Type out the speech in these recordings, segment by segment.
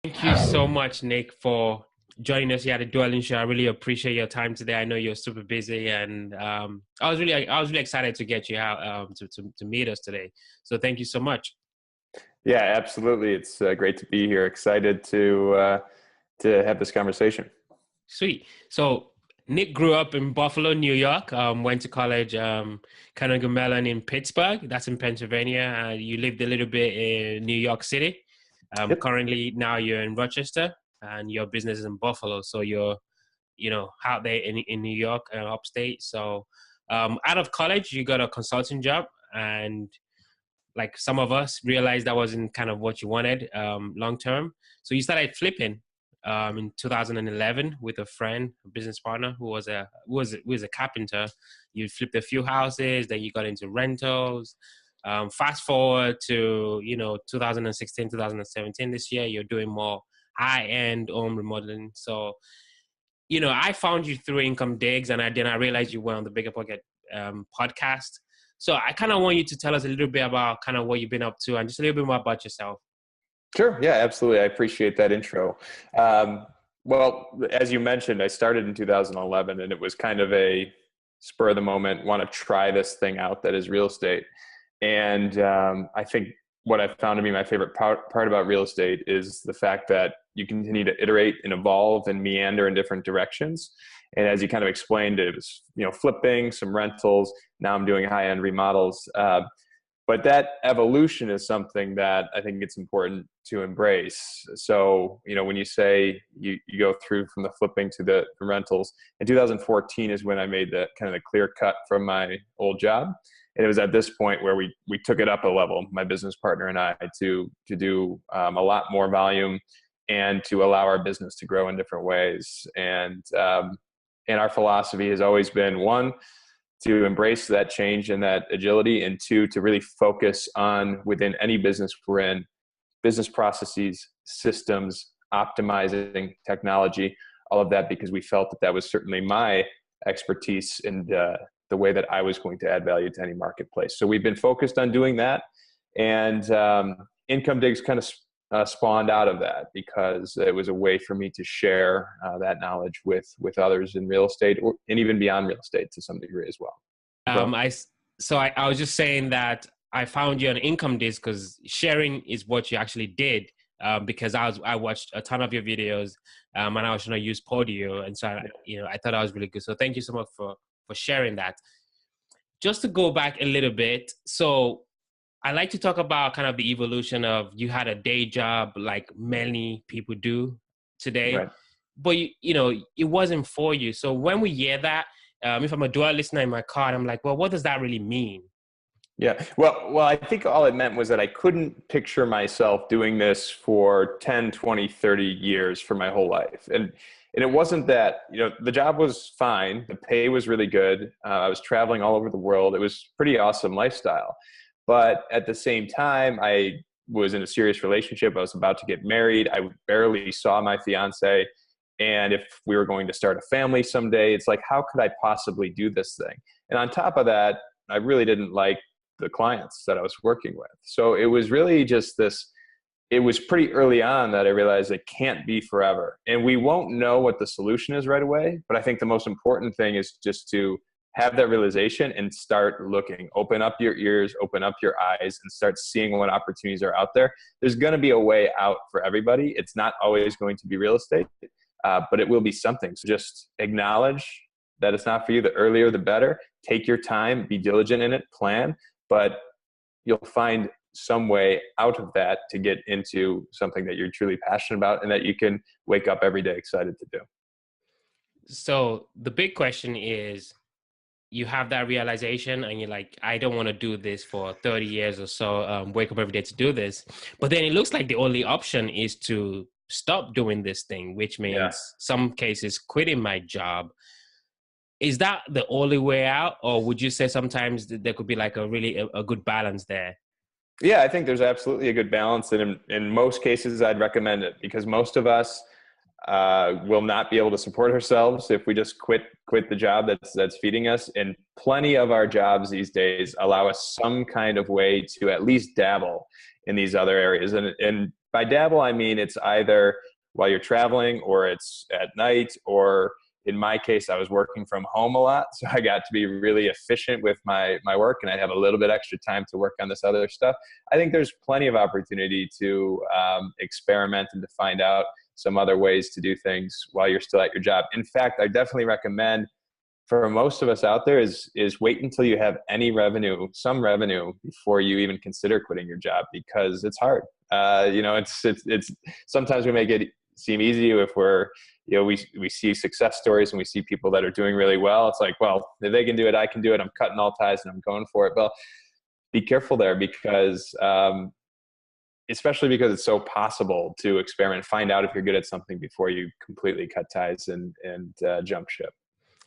Thank you so much, Nick, for joining us here at the Dwelling Show. I really appreciate your time today. I know you're super busy, and I was really excited to get you out to meet us today. So thank you so much. Yeah, absolutely. It's great to be here. Excited to have this conversation. Sweet. So Nick grew up in Buffalo, New York. Went to college, Carnegie Mellon in Pittsburgh. That's in Pennsylvania. You lived a little bit in New York City. Yep. Currently, now you're in Rochester, and your business is in Buffalo. So you're, out there in New York, upstate. So out of college, you got a consulting job, and like some of us realized that wasn't kind of what you wanted long term. So you started flipping in 2011 with a friend, a business partner who was a carpenter. You flipped a few houses, then you got into rentals. Fast forward to 2016, 2017. This year, you're doing more high-end home remodeling. So I found you through Income Digs, and I realized you were on the Bigger Pocket podcast. So I kind of want you to tell us a little bit about kind of what you've been up to and just a little bit more about yourself. Sure. Yeah, absolutely. I appreciate that intro. Well, as you mentioned, I started in 2011, and it was kind of a spur of the moment, want to try this thing out that is real estate. And I think what I've found to be my favorite part about real estate is the fact that you continue to iterate and evolve and meander in different directions. And as you kind of explained, it was, flipping, some rentals. Now I'm doing high-end remodels. But that evolution is something that I think it's important to embrace. So, when you say you go through from the flipping to the rentals, in 2014 is when I made the kind of the clear cut from my old job. And it was at this point where we took it up a level, my business partner and I, to do a lot more volume and to allow our business to grow in different ways. And our philosophy has always been, one, to embrace that change and that agility, and two, to really focus on, within any business we're in, business processes, systems, optimizing technology, all of that, because we felt that was certainly my expertise and the way that I was going to add value to any marketplace. So we've been focused on doing that, and Income Digs kind of spawned out of that because it was a way for me to share that knowledge with others in real estate, and even beyond real estate to some degree as well. I was just saying that I found you on Income Digs because sharing is what you actually did. Because I watched a ton of your videos, and I was trying to use Podio, and so I thought that was really good. So thank you so much for sharing that. Just to go back a little bit, so I like to talk about kind of the evolution of, you had a day job like many people do today, right, but it wasn't for you. So when we hear that, if I'm a dual listener in my car, I'm like, well, what does that really mean? Yeah. Well, I think all it meant was that I couldn't picture myself doing this for 10, 20, 30 years for my whole life. And it wasn't that, the job was fine. The pay was really good. I was traveling all over the world. It was pretty awesome lifestyle. But at the same time, I was in a serious relationship. I was about to get married. I barely saw my fiance. And if we were going to start a family someday, it's like, how could I possibly do this thing? And on top of that, I really didn't like the clients that I was working with. So it was really just this, it was pretty early on that I realized it can't be forever. And we won't know what the solution is right away. But I think the most important thing is just to have that realization and start looking. Open up your ears, open up your eyes, and start seeing what opportunities are out there. There's going to be a way out for everybody. It's not always going to be real estate, but it will be something. So just acknowledge that it's not for you. The earlier, the better. Take your time, be diligent in it, plan, but you'll find some way out of that to get into something that you're truly passionate about and that you can wake up every day excited to do. So the big question is, you have that realization and you're like, I don't want to do this for 30 years or so, wake up every day to do this. But then it looks like the only option is to stop doing this thing, which means some cases quitting my job. Is that the only way out? Or would you say sometimes there could be like a good balance there? Yeah, I think there's absolutely a good balance. And in most cases, I'd recommend it, because most of us will not be able to support ourselves if we just quit the job that's feeding us. And plenty of our jobs these days allow us some kind of way to at least dabble in these other areas. And by dabble, I mean it's either while you're traveling or it's at night, or in my case, I was working from home a lot. So I got to be really efficient with my work, and I'd have a little bit extra time to work on this other stuff. I think there's plenty of opportunity to experiment and to find out some other ways to do things while you're still at your job. In fact, I definitely recommend for most of us out there is wait until you have any revenue, some revenue, before you even consider quitting your job, because it's hard. It's sometimes we make it seem easy if we see success stories and we see people that are doing really well. It's like, well, if they can do it, I can do it. I'm cutting all ties and I'm going for it. Well, be careful there, because especially because it's so possible to experiment, find out if you're good at something before you completely cut ties and jump ship.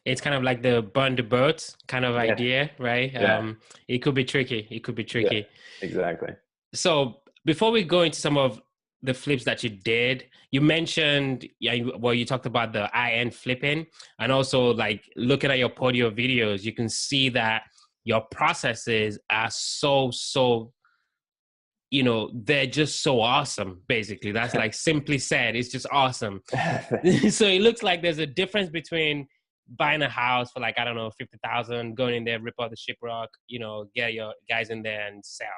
It's kind of like the burn the boats kind of idea, right? Yeah. It could be tricky. Yeah, exactly. So before we go into some of the flips that you did, you mentioned, you talked about the high-end flipping, and also like looking at your Podio videos, you can see that your processes are so, they're just so awesome, basically. That's like simply said, it's just awesome. So it looks like there's a difference between buying a house for like, I don't know, 50,000, going in there, rip out the shiprock, get your guys in there and sell.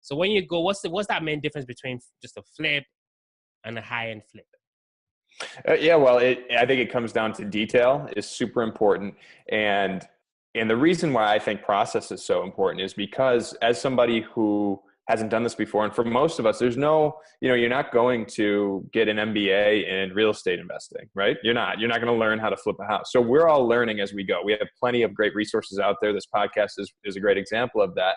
So when you go, what's that main difference between just a flip and a high-end flip? Well, I think it comes down to detail is super important. And the reason why I think process is so important is because as somebody who hasn't done this before, and for most of us, there's no, you're not going to get an MBA in real estate investing, right? You're not going to learn how to flip a house. So we're all learning as we go. We have plenty of great resources out there. This podcast is a great example of that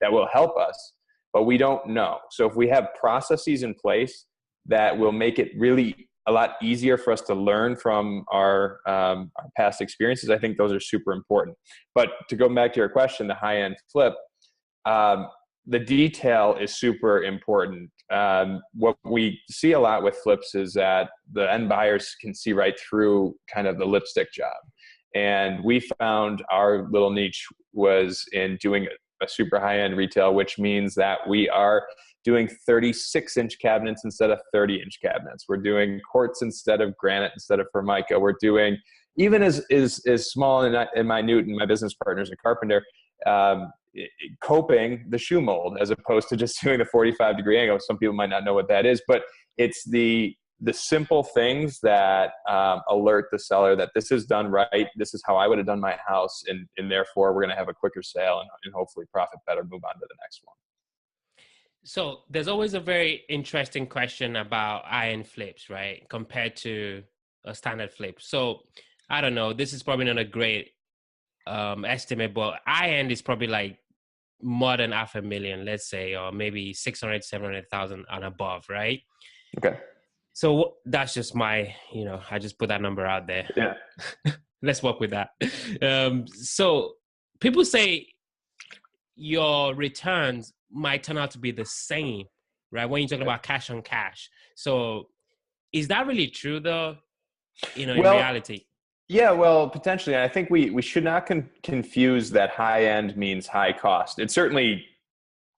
will help us, but we don't know. So if we have processes in place that will make it really a lot easier for us to learn from our past experiences, I think those are super important. But to go back to your question, the high-end flip, the detail is super important. What we see a lot with flips is that the end buyers can see right through kind of the lipstick job. And we found our little niche was in doing a super high-end retail, which means that we are doing 36-inch cabinets instead of 30-inch cabinets. We're doing quartz instead of granite instead of formica. We're doing, even as small and minute, and my business partner is a carpenter, coping the shoe mold as opposed to just doing the 45-degree angle. Some people might not know what that is, but it's the simple things that alert the seller that this is done right. This is how I would have done my house, and therefore we're going to have a quicker sale and hopefully profit better, move on to the next one. So there's always a very interesting question about high-end flips, right, compared to a standard flip. So I don't know, this is probably not a great estimate, but high-end is probably like more than $500,000, let's say, or maybe 600, 700,000 and above, right? Okay. So that's just my, I just put that number out there. Yeah. Let's work with that. So people say your returns might turn out to be the same, right? When you talk about cash on cash. So is that really true though, in reality? Yeah, well, potentially. I think we should not confuse that high end means high cost. It certainly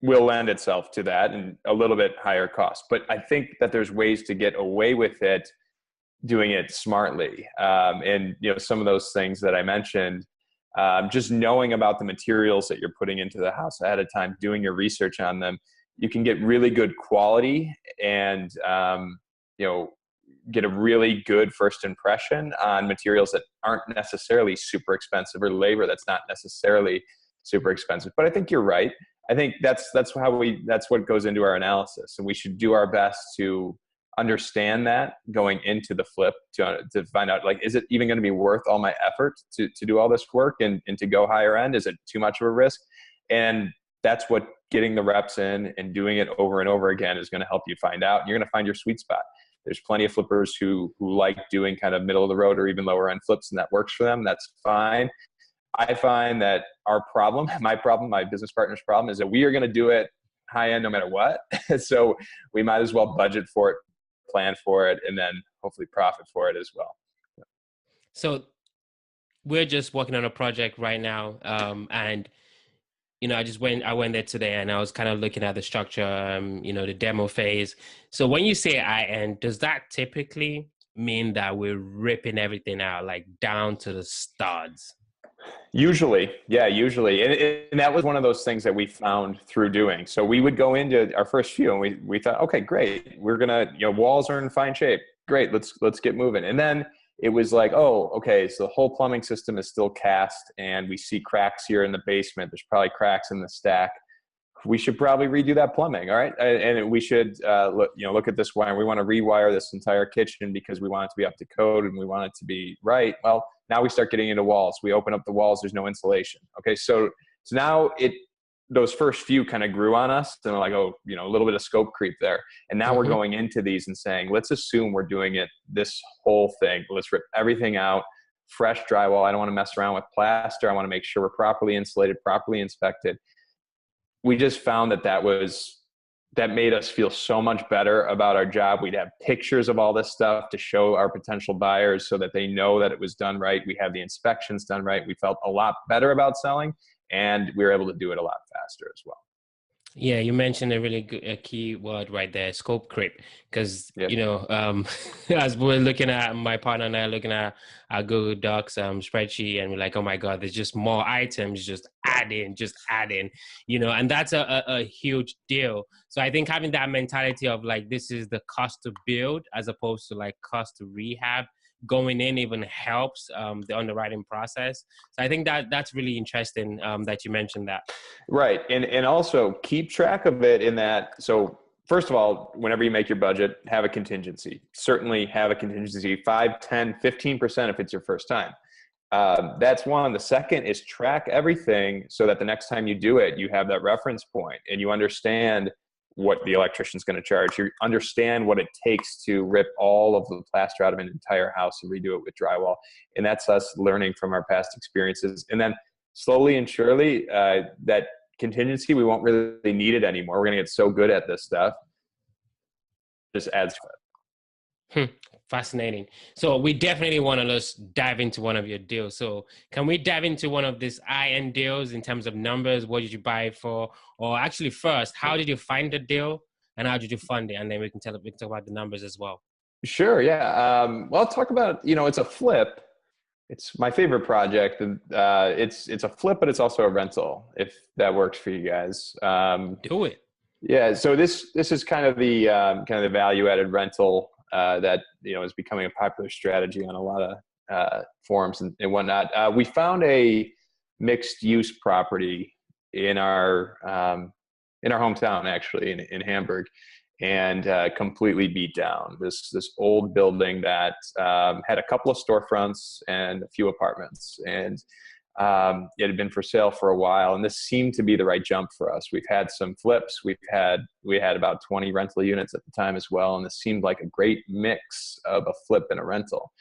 will lend itself to that and a little bit higher cost. But I think that there's ways to get away with it, doing it smartly. And some of those things that I mentioned, just knowing about the materials that you're putting into the house ahead of time, doing your research on them, you can get really good quality and get a really good first impression on materials that aren't necessarily super expensive, or labor that's not necessarily super expensive. But I think you're right. I think that's what goes into our analysis, and we should do our best to understand that going into the flip to find out, like, is it even going to be worth all my effort to do all this work and to go higher end? Is it too much of a risk? And that's what getting the reps in and doing it over and over again is going to help you find out. And you're going to find your sweet spot. There's plenty of flippers who like doing kind of middle of the road or even lower end flips, and that works for them. That's fine. I find that my business partner's problem is that we are going to do it high end no matter what. So we might as well budget for it, plan for it, and then hopefully profit for it as well. So we're just working on a project right now. And, I went there today and I was kind of looking at the structure, the demo phase. So when you say end, does that typically mean that we're ripping everything out, like down to the studs? Usually, yeah, usually. And that was one of those things that we found through doing. So we would go into our first few and we thought, okay, great. We're going to, walls are in fine shape. Great. Let's get moving. And then it was like, oh, okay. So the whole plumbing system is still cast and we see cracks here in the basement. There's probably cracks in the stack. We should probably redo that plumbing. All right. And we should, look at this wire. We want to rewire this entire kitchen because we want it to be up to code and we want it to be right. Well, now we start getting into walls. We open up the walls. There's no insulation. Okay. So now those first few kind of grew on us and we're like, oh, a little bit of scope creep there. And now we're going into these and saying, let's assume we're doing this whole thing. Let's rip everything out, fresh drywall. I don't want to mess around with plaster. I want to make sure we're properly insulated, properly inspected. We just found that made us feel so much better about our job. We'd have pictures of all this stuff to show our potential buyers so that they know that it was done right. We have the inspections done right. We felt a lot better about selling and we were able to do it a lot faster as well. Yeah, you mentioned a key word right there, scope creep, because, as we're looking at, my partner and I are looking at our Google Docs spreadsheet and we're like, oh my God, there's just more items, just add in, and that's a huge deal. So I think having that mentality of like, this is the cost to build as opposed to like cost to rehab, going in even helps the underwriting process. So I think that's really interesting that you mentioned that. Right. And also keep track of it in that. So first of all, whenever you make your budget, have a contingency. Certainly have a contingency, 5, 10, 15% if it's your first time. That's one. The second is track everything so that the next time you do it, you have that reference point and you understand what the electrician's going to charge. You understand what it takes to rip all of the plaster out of an entire house and redo it with drywall. And that's us learning from our past experiences. And then slowly and surely, that contingency, we won't really need it anymore. We're going to get so good at this stuff. Just adds to it. Fascinating. So we definitely want to just dive into one of your deals. So can we dive into one of these end deals in terms of numbers? What did you buy it for? Or actually first, how did you find the deal and how did you fund it? And then we can talk about the numbers as well. Sure. Yeah. Well, I'll talk about, it's a flip. It's my favorite project. It's a flip, but it's also a rental, if that works for you guys. Do it. Yeah. So this is kind of the value added rental that is becoming a popular strategy on a lot of forums and whatnot. We found a mixed use property in our hometown, actually in Hamburg, and completely beat down. This old building that had a couple of storefronts and a few apartments, and it had been for sale for a while, and this seemed to be the right jump for us. We've had some flips. We had about 20 rental units at the time as well, and this seemed like a great mix of a flip and a rental,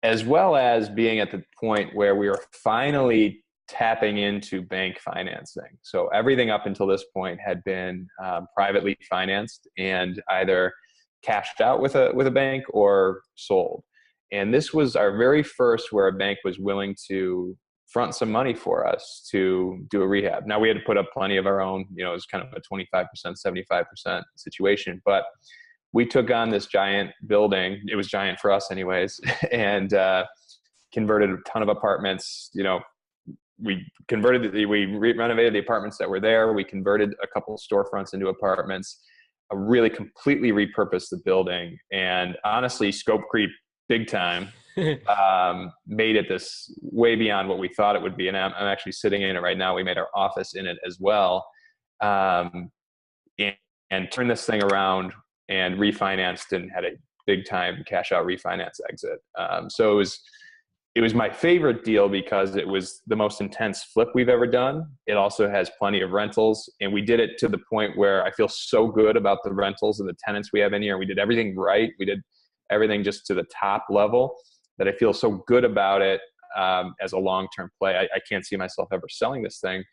as well as being at the point where we were finally tapping into bank financing. So everything up until this point had been privately financed and either cashed out with a bank or sold. And this was our very first where a bank was willing to front some money for us to do a rehab. Now we had to put up plenty of our own, it was kind of a 25%, 75% situation, but we took on this giant building. It was giant for us anyways, and converted a ton of apartments. We renovated the apartments that were there. We converted a couple of storefronts into apartments, really completely repurposed the building, and honestly, scope creep big time. Made it this way beyond what we thought it would be. And I'm actually sitting in it right now. We made our office in it as well. And turned this thing around and refinanced and had a big time cash out refinance exit. So it was my favorite deal because it was the most intense flip we've ever done. It also has plenty of rentals, and we did it to the point where I feel so good about the rentals and the tenants we have in here. We did everything right. We did everything just to the top level that I feel so good about it as a long-term play. I can't see myself ever selling this thing.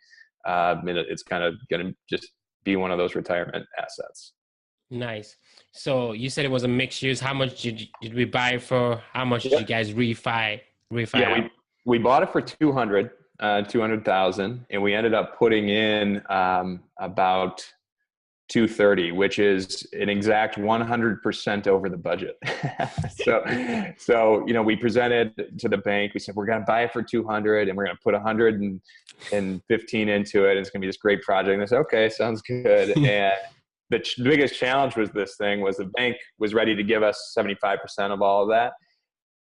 It's kind of going to just be one of those retirement assets. Nice. So you said it was a mixed use. How much did we buy for? How much did you guys refi? Yeah, we bought it for 200. 200,000, and we ended up putting in about 230, which is an exact 100% over the budget. So we presented to the bank. We said we're going to buy it for 200, and we're going to put 115 into it. It's going to be this great project. And they said, okay, sounds good. And the biggest challenge was the bank was ready to give us 75% of all of that.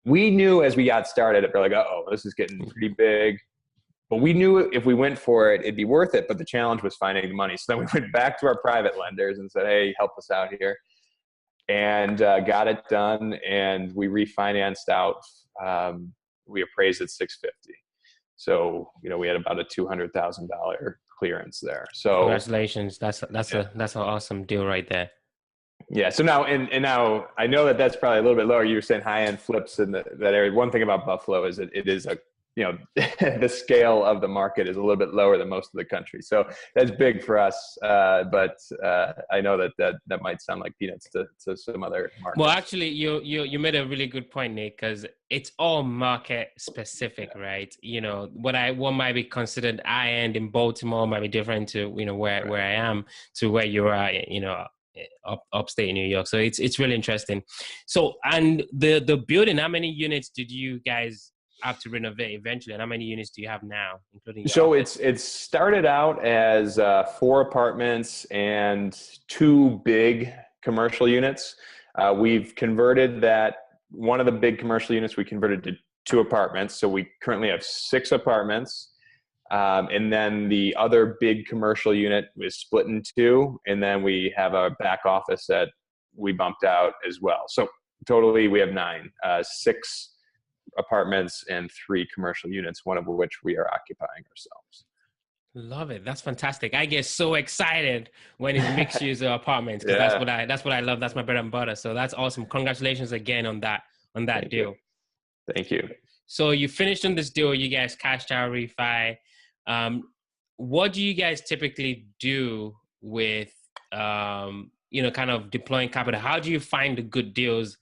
We knew as we got started, we're like, oh, this is getting pretty big. But we knew if we went for it, it'd be worth it. But the challenge was finding the money. So then we went back to our private lenders and said, hey, help us out here. And got it done. And we refinanced out. We appraised at 650. So, we had about a $200,000 clearance there. So congratulations. That's an awesome deal right there. Yeah. So now, and now I know that that's probably a little bit lower. You were saying high-end flips in that area. One thing about Buffalo is that it is the scale of the market is a little bit lower than most of the country. So that's big for us. But I know that might sound like peanuts to some other markets. Well, actually, you made a really good point, Nick, because it's all market specific, right? What might be considered high end in Baltimore might be different to where I am to where you are, upstate New York. So it's really interesting. So, and the building, how many units did you guys have to renovate eventually, and how many units do you have now, including so it's started out as 4 apartments and 2 big commercial units. We've converted that one of the big commercial units we converted to 2 apartments, so we currently have 6 apartments. And then the other big commercial unit is split in 2, and then we have a back office that we bumped out as well. So totally we have 9, 6 apartments and 3 commercial units, one of which we are occupying ourselves. Love it. That's fantastic. I get so excited when it's mixed use apartments, because that's what I love. That's my bread and butter. So that's awesome. Congratulations again on that deal. Thank you. So you finished on this deal. You guys cashed out, refi. What do you guys typically do with kind of deploying capital? How do you find the good deals?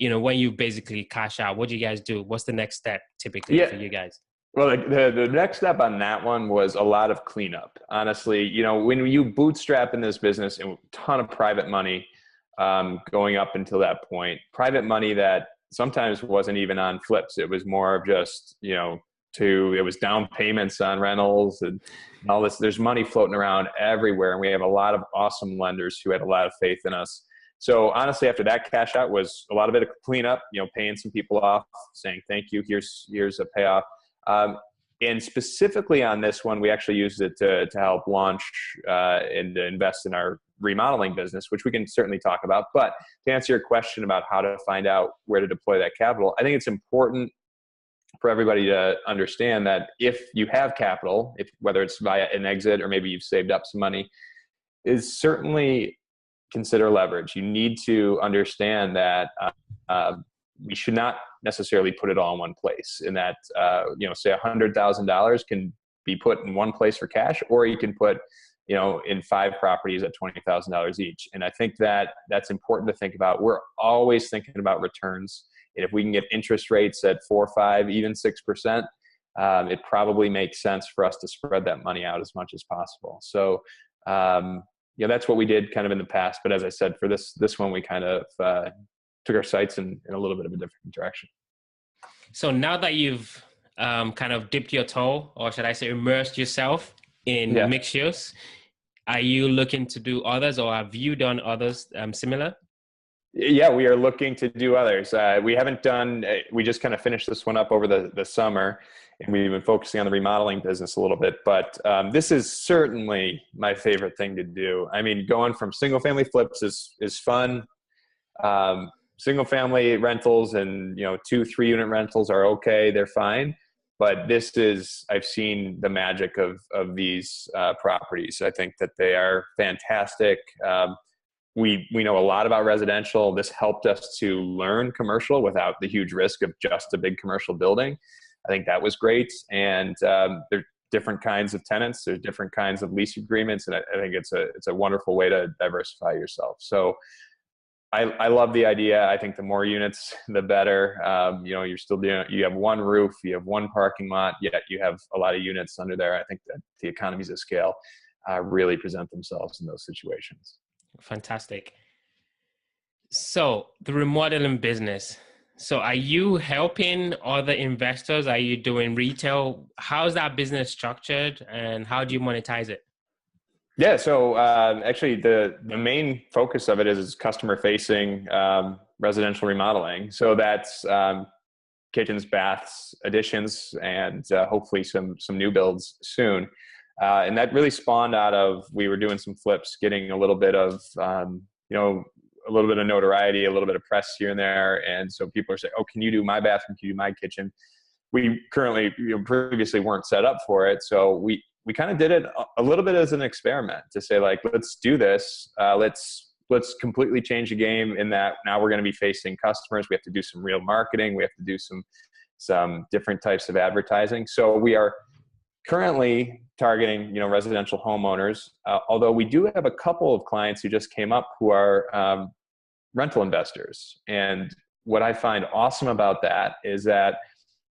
When you basically cash out, what do you guys do? What's the next step typically for you guys? Well, the next step on that one was a lot of cleanup. Honestly, when you bootstrap in this business and a ton of private money going up until that point, private money that sometimes wasn't even on flips. It was more of just, it was down payments on rentals and all this. There's money floating around everywhere. And we have a lot of awesome lenders who had a lot of faith in us. So honestly, after that cash out was a lot of it a cleanup, paying some people off, saying, thank you, here's a payoff. And specifically on this one, we actually used it to help launch and to invest in our remodeling business, which we can certainly talk about. But to answer your question about how to find out where to deploy that capital, I think it's important for everybody to understand that if you have capital, whether it's via an exit or maybe you've saved up some money, is certainly consider leverage. You need to understand that we should not necessarily put it all in one place, and that say $100,000 can be put in one place for cash, or you can put in 5 properties at $20,000 each. And I think that that's important to think about. We're always thinking about returns, and if we can get interest rates at 4, 5, even 6%, it probably makes sense for us to spread that money out as much as possible. So that's what we did kind of in the past. But as I said, for this one, we kind of took our sights in a little bit of a different direction. So now that you've kind of dipped your toe, or should I say immersed yourself in mixed use, are you looking to do others, or have you done others similar? Yeah, we are looking to do others. We haven't done, we just kind of finished this one up over the summer, and we've been focusing on the remodeling business a little bit, but this is certainly my favorite thing to do. I mean, going from single family flips is fun. Single family rentals and 2-3 unit rentals are okay, they're fine. But I've seen the magic of these properties. I think that they are fantastic. We know a lot about residential. This helped us to learn commercial without the huge risk of just a big commercial building. I think that was great. And there are different kinds of tenants. There's different kinds of lease agreements. And I think it's a wonderful way to diversify yourself. So I love the idea. I think the more units, the better. You're still you have one roof, you have one parking lot, yet you have a lot of units under there. I think that the economies of scale really present themselves in those situations. Fantastic. So the remodeling business. So are you helping other investors? Are you doing retail? How's that business structured and how do you monetize it? Yeah, so actually the main focus of it is customer facing residential remodeling. So that's kitchens, baths, additions, and hopefully some new builds soon. And that really spawned out of, we were doing some flips, getting a little bit of a little bit of notoriety, a little bit of press here and there. And so people are saying, oh, can you do my bathroom? Can you do my kitchen? We currently, previously weren't set up for it. So we kind of did it a little bit as an experiment to say, like, let's do this. Let's completely change the game in that now we're going to be facing customers. We have to do some real marketing. We have to do some different types of advertising. So we are currently targeting, residential homeowners. Although we do have a couple of clients who just came up who are rental investors. And what I find awesome about that is that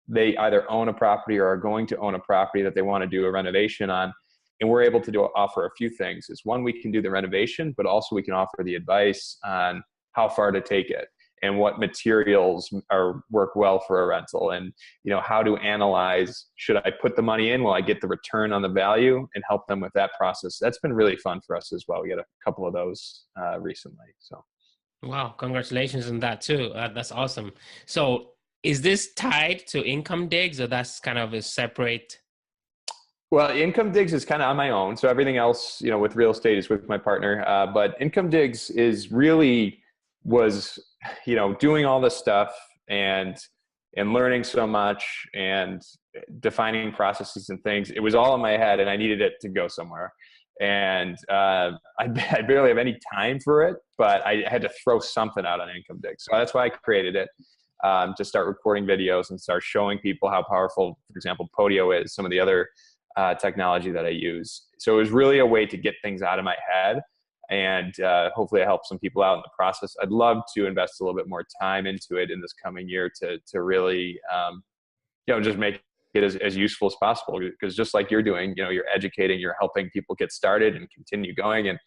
they either own a property or are going to own a property that they want to do a renovation on. And we're able to offer a few things. Is one, we can do the renovation, but also we can offer the advice on how far to take it and what materials work well for a rental, and how to analyze, should I put the money in? Will I get the return on the value, and help them with that process. That's been really fun for us as well. We had a couple of those recently. So, wow, congratulations on that too. That's awesome. So is this tied to Income Digs, or that's kind of a separate? Well, Income Digs is kind of on my own. So everything else, with real estate is with my partner. But Income Digs was doing all this stuff and learning so much and defining processes and things. It was all in my head and I needed it to go somewhere. And I barely have any time for it, but I had to throw something out on Income Digs. So that's why I created it. To start recording videos and start showing people how powerful, for example, Podio is, some of the other technology that I use. So it was really a way to get things out of my head and hopefully I help some people out in the process. I'd love to invest a little bit more time into it in this coming year to really, just make it as useful as possible, because just like you're doing, you're educating, you're helping people get started and continue going. And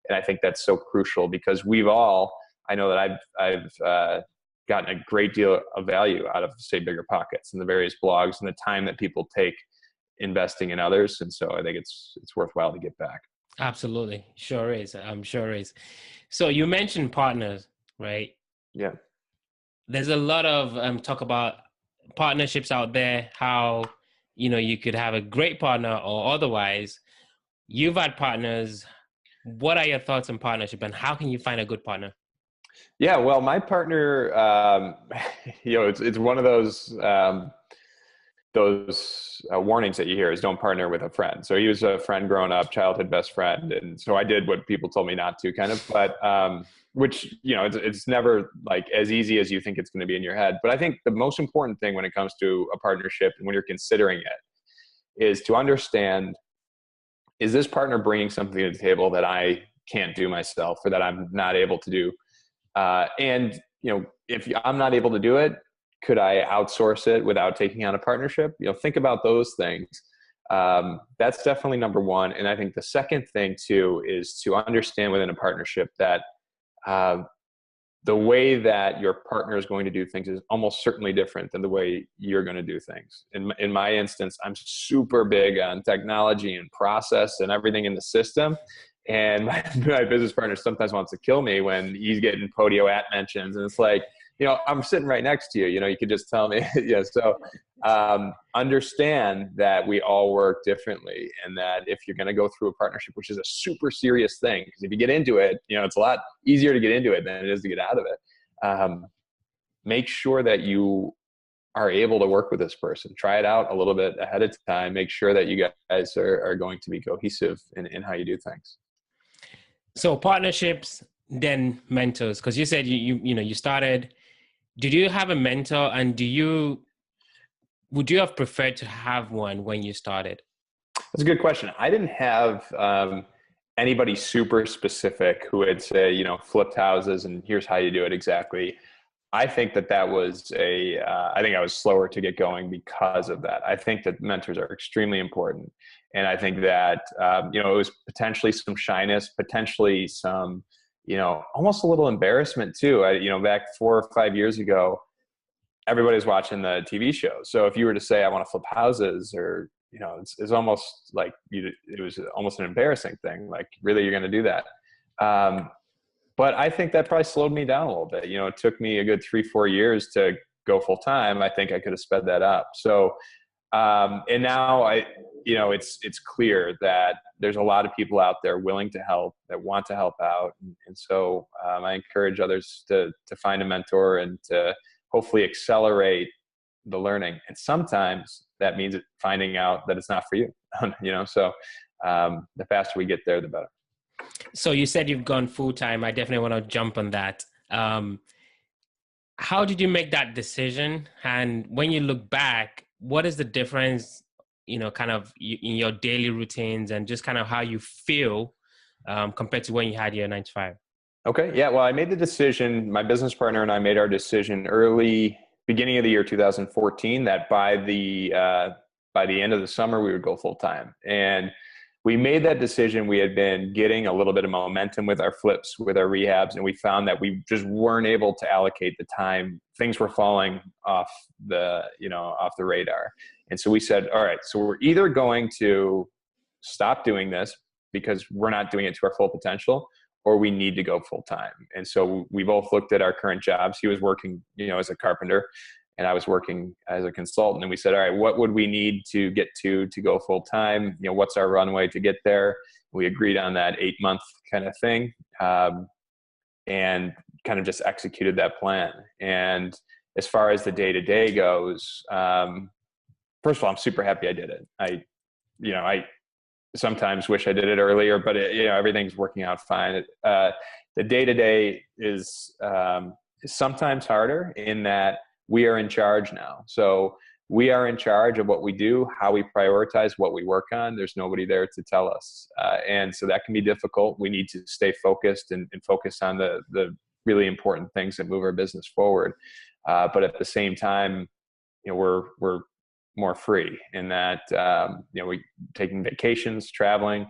I think that's so crucial, because I know that I've gotten a great deal of value out of, say, Bigger Pockets and the various blogs and the time that people take investing in others. And so I think it's worthwhile to get back. Absolutely. Sure is. I'm sure is. So you mentioned partners, right? Yeah. There's a lot of talk about partnerships out there, how, you could have a great partner or otherwise. You've had partners. What are your thoughts on partnership and how can you find a good partner? Yeah, well, my partner, it's one of those warnings that you hear is don't partner with a friend. So he was a friend growing up, childhood best friend. And so I did what people told me not to, kind of, but which, it's never like as easy as you think it's going to be in your head. But I think the most important thing when it comes to a partnership and when you're considering it is to understand, is this partner bringing something to the table that I can't do myself or that I'm not able to do? And if I'm not able to do it, could I outsource it without taking on a partnership? Think about those things. That's definitely number one. And I think the second thing too is to understand within a partnership that the way that your partner is going to do things is almost certainly different than the way you're going to do things. In my instance, I'm super big on technology and process and everything in the system. And my business partner sometimes wants to kill me when he's getting Podio at mentions. And it's like, I'm sitting right next to you, you could just tell me. Yeah. So understand that we all work differently, and that if you're going to go through a partnership, which is a super serious thing, because if you get into it, it's a lot easier to get into it than it is to get out of it. Make sure that you are able to work with this person. Try it out a little bit ahead of time. Make sure that you guys are going to be cohesive in how you do things. So partnerships, then mentors, because you said you started. Did you have a mentor, and would you have preferred to have one when you started? That's a good question. I didn't have anybody super specific who would say, you know, flipped houses and here's how you do it exactly. I think that was I think I was slower to get going because of that. I think that mentors are extremely important. And I think that, you know, it was potentially some shyness, potentially some, you know, almost a little embarrassment too. You know, back 4 or 5 years ago, everybody's watching the TV show. So if you were to say, I want to flip houses, or, you know, it's almost like it was almost an embarrassing thing. Like, really, you're going to do that? But I think that probably slowed me down a little bit. You know, it took me a good 3-4 years to go full time. I think I could have sped that up. So, and now you know, it's clear that there's a lot of people out there willing to help, that want to help out. And so I encourage others to find a mentor and to hopefully accelerate the learning. And sometimes that means finding out that it's not for you, you know, so the faster we get there, the better. So you said you've gone full time. I definitely want to jump on that. How did you make that decision? And when you look back, what is the difference, you know, kind of in your daily routines and just kind of how you feel compared to when you had your 9-to-5? Okay. Yeah. Well, I made the decision. My business partner and I made our decision beginning of the year 2014, that by the end of the summer, we would go full time. And we made that decision. We had been getting a little bit of momentum with our flips, with our rehabs, and we found that we just weren't able to allocate the time. Things were falling off the radar. And so we said, all right, so we're either going to stop doing this because we're not doing it to our full potential, or we need to go full time. And so we both looked at our current jobs. He was working, you know, as a carpenter, and I was working as a consultant. And we said, all right, what would we need to get to go full time? You know, what's our runway to get there? We agreed on that 8-month kind of thing, and kind of just executed that plan. And as far as the day-to-day goes, first of all, I'm super happy I did it. I sometimes wish I did it earlier, but you know, everything's working out fine. The day-to-day is sometimes harder in that we are in charge now. So we are in charge of what we do, how we prioritize what we work on. There's nobody there to tell us. And so that can be difficult. We need to stay focused and focus on the really important things that move our business forward. But at the same time, you know, we're more free in that, you know, we taking vacations, traveling,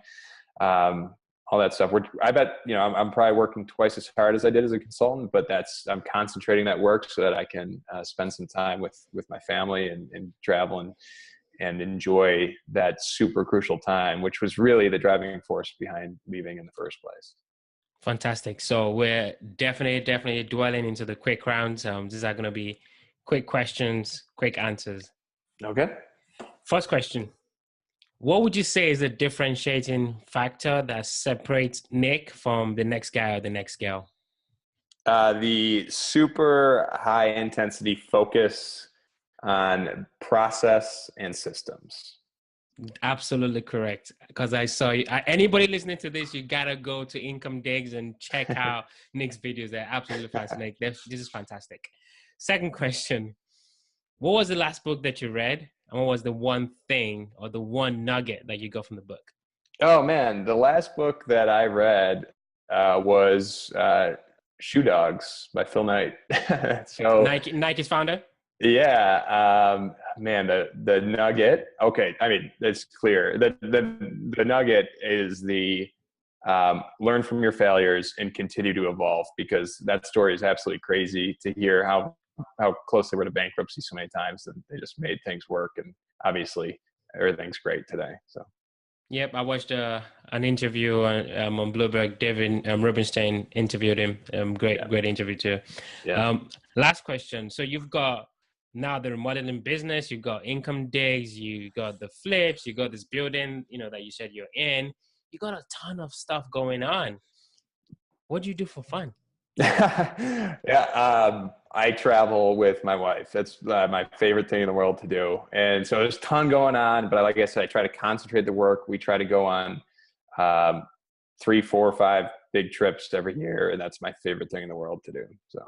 all that stuff. I bet, you know, I'm probably working twice as hard as I did as a consultant, but I'm concentrating that work so that I can spend some time with my family and travel and enjoy that super crucial time, which was really the driving force behind leaving in the first place. Fantastic. So we're definitely dwelling into the quick rounds. These are going to be quick questions, quick answers. Okay. First question. What would you say is the differentiating factor that separates Nick from the next guy or the next girl? The super high intensity focus on process and systems. Absolutely correct. Because I saw you. Anybody listening to this, you gotta go to Income Digs and check out Nick's videos. They're absolutely fascinating. This is fantastic. Second question. What was the last book that you read? And what was the one thing or the one nugget that you got from the book? Oh man, the last book that I read was Shoe Dogs by Phil Knight. So Nike's founder? Yeah, man, the nugget. Okay, I mean, it's clear. The nugget is the learn from your failures and continue to evolve, because that story is absolutely crazy to hear how close they were to bankruptcy so many times, and they just made things work. And obviously everything's great today. So. Yep, I watched an interview on Bloomberg. David Rubenstein interviewed him. Great interview too. Yeah. Last question. So you've got now the remodeling business, you've got Income Digs, you got the flips, you got this building, you know, that you said you're in. You got a ton of stuff going on. What do you do for fun? I travel with my wife. That's my favorite thing in the world to do. And so there's a ton going on, but like I said, I try to concentrate the work. We try to go on 3, 4, 5 big trips every year. And that's my favorite thing in the world to do. So,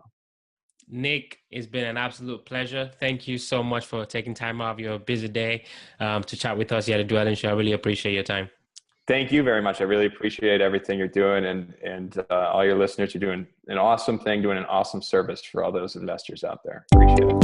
Nick, it's been an absolute pleasure. Thank you so much for taking time out of your busy day to chat with us here at the Dwelling Show. I really appreciate your time. Thank you very much. I really appreciate everything you're doing, and all your listeners. You're doing an awesome thing, doing an awesome service for all those investors out there. Appreciate it.